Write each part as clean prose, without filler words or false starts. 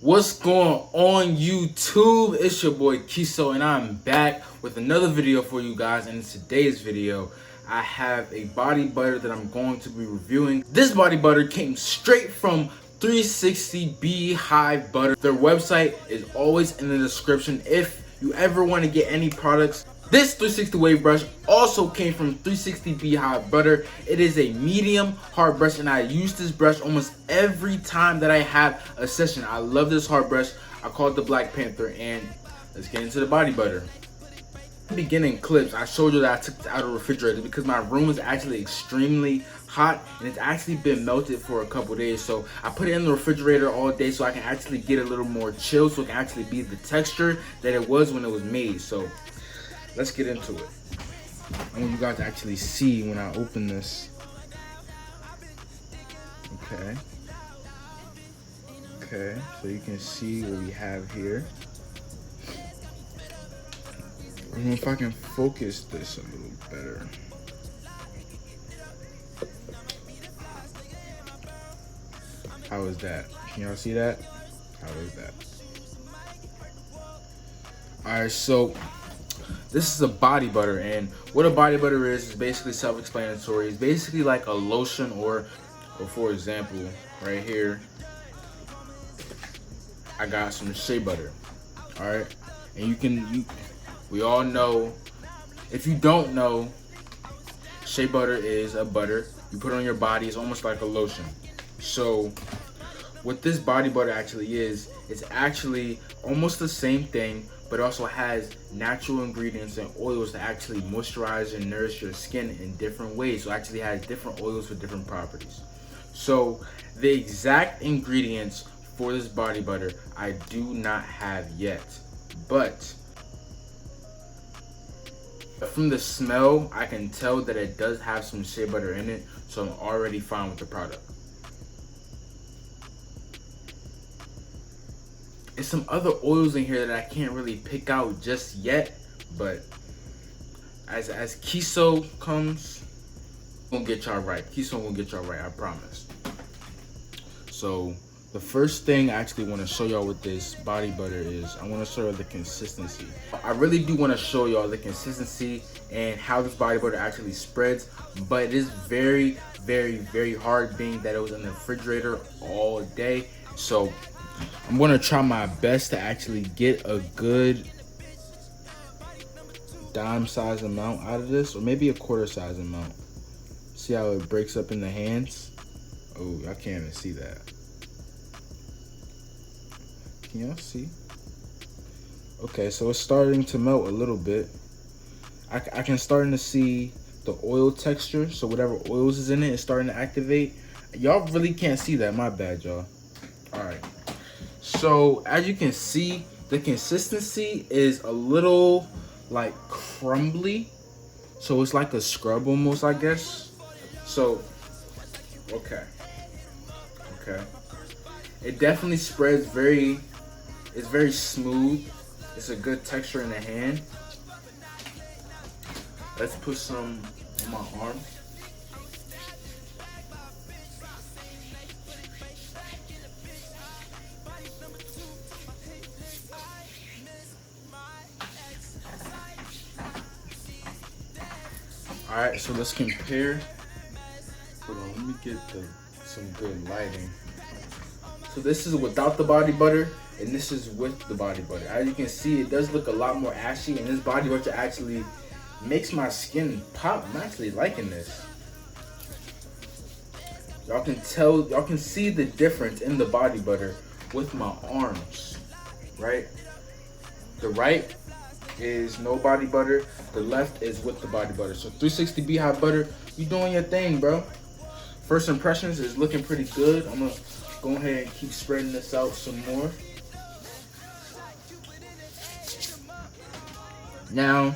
What's going on YouTube? It's your boy Kiso and I'm back with another video for you guys. And in today's video, I have a body butter that I'm going to be reviewing. This body butter came straight from 360 BEEHIVE Butter. Their website is always in the description if you ever want to get any products. This 360 wave brush also came from 360 BEEHIVE Butter. It is a medium hard brush and I use this brush almost every time that I have a session. I love this hard brush. I call it the Black Panther, and let's get into the body butter. In the beginning clips, I showed you that I took it out of the refrigerator because my room is actually extremely hot and it's actually been melted for a couple days. So I put it in the refrigerator all day so I can actually get a little more chill, so it can actually be the texture that it was when it was made. So let's get into it. I want you guys to actually see when I open this. Okay, so you can see what we have here. I don't know if I can focus this a little better. How is that? Can y'all see that? How is that? Alright, so this is a body butter, and what a body butter is basically self-explanatory. It's basically like a lotion, or for example, right here, I got some shea butter. All right, and we all know. If you don't know, shea butter is a butter you put on your body. It's almost like a lotion. So what this body butter actually is, it's actually almost the same thing, but it also has natural ingredients and oils to actually moisturize and nourish your skin in different ways. So it actually has different oils with different properties. So the exact ingredients for this body butter I do not have yet, but from the smell I can tell that it does have some shea butter in it, so I'm already fine with the product. There's some other oils in here that I can't really pick out just yet, but as Kiso comes, gonna get y'all right. Kiso gonna get y'all right, I promise. So the first thing I actually want to show y'all with this body butter is I want to show y'all the consistency. I really do want to show y'all the consistency and how this body butter actually spreads, but it is very, very, very hard, being that it was in the refrigerator all day. So I'm gonna try my best to actually get a good dime size amount out of this, or maybe a quarter size amount. See how it breaks up in the hands? Oh, I can't even see that. Can y'all see? Okay, so it's starting to melt a little bit. I can starting to see the oil texture. So whatever oils is in it is starting to activate. Y'all really can't see that, my bad, y'all. All right. So as you can see, the consistency is a little like crumbly. So it's like a scrub almost, I guess. So, okay. It definitely spreads it's very smooth. It's a good texture in the hand. Let's put some on my arm. All right, so let's compare. Hold on, let me get some good lighting. So this is without the body butter, and this is with the body butter. As you can see, it does look a lot more ashy, and this body butter actually makes my skin pop. I'm actually liking this. Y'all can see the difference in the body butter with my arms, right? The right is no body butter, the left is with the body butter. So 360 BEEHIVE Butter, you doing your thing, bro. First impressions is looking pretty good. I'm gonna go ahead and keep spreading this out some more. Now,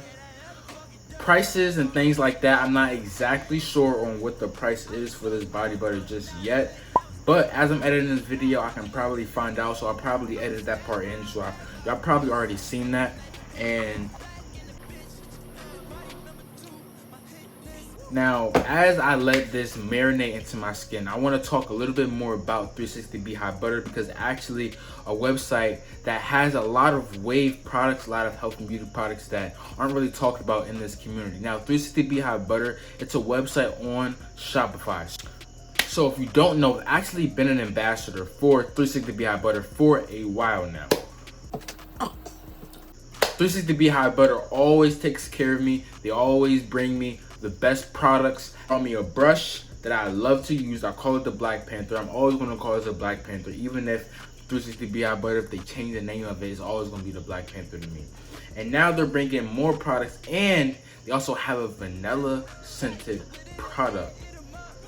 prices and things like that, I'm not exactly sure on what the price is for this body butter just yet. But as I'm editing this video, I can probably find out. So I'll probably edit that part in. So y'all probably already seen that. And Now, as I let this marinate into my skin, I want to talk a little bit more about 360 BEEHIVE Butter, because actually a website that has a lot of wave products, a lot of health and beauty products that aren't really talked about in this community. Now, 360 BEEHIVE Butter, it's a website on Shopify. So if you don't know, I've actually been an ambassador for 360 BEEHIVE Butter for a while now. 360 BEEHIVE Butter always takes care of me. They always bring me the best products. Brought me a brush that I love to use. I call it the Black Panther. I'm always going to call it the Black Panther. Even if 360 BEEHIVE Butter, if they change the name of it, it's always going to be the Black Panther to me. And now they're bringing more products, and they also have a vanilla scented product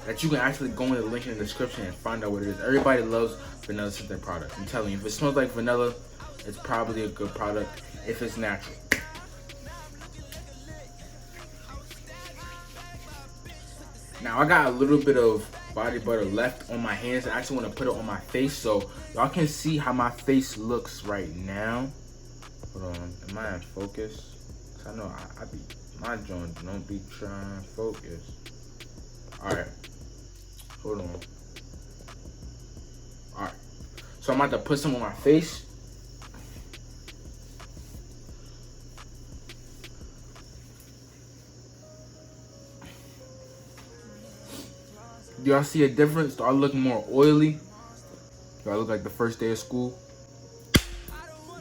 that you can actually go in the link in the description and find out what it is. Everybody loves vanilla scented products. I'm telling you, if it smells like vanilla, it's probably a good product if it's natural. Now I got a little bit of body butter left on my hands. I actually want to put it on my face so y'all can see how my face looks right now. Hold on, am I in focus? I know I be, my joints don't be trying to focus. Alright, hold on. Alright, so I'm about to put some on my face. Do y'all see a difference? Do I look more oily? Do I look like the first day of school?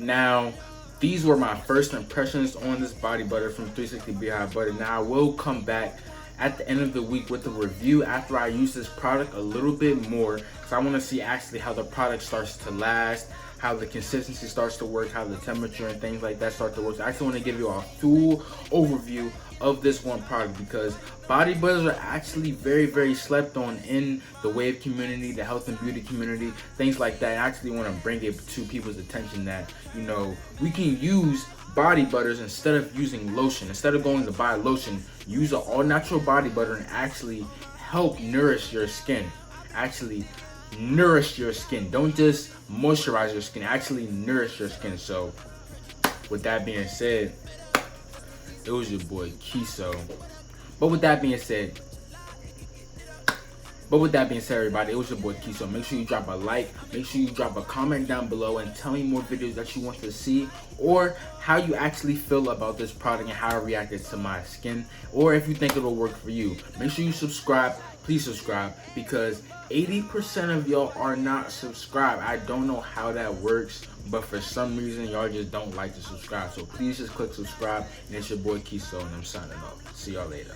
Now, these were my first impressions on this body butter from 360 BEEHIVE Butter. Now, I will come back at the end of the week with a review after I use this product a little bit more, because I want to see actually how the product starts to last, how the consistency starts to work, how the temperature and things like that start to work. So I actually want to give you a full overview of this one product, because body butters are actually very slept on in the wave community, the health and beauty community, things like that. I actually want to bring it to people's attention that, you know, we can use body butters instead of using lotion. Instead of going to buy lotion, use an all natural body butter and actually help nourish your skin. Actually nourish your skin. Don't just moisturize your skin, actually nourish your skin. So with that being said, it was your boy Kiso. But with that being said, everybody, it was your boy Kiso. Make sure you drop a like, make sure you drop a comment down below and tell me more videos that you want to see, or how you actually feel about this product and how it reacted to my skin, or if you think it'll work for you. Make sure you subscribe. Please subscribe, because 80% of y'all are not subscribed. I don't know how that works, but for some reason y'all just don't like to subscribe. So please just click subscribe. And it's your boy Kiso, and I'm signing off. See y'all later.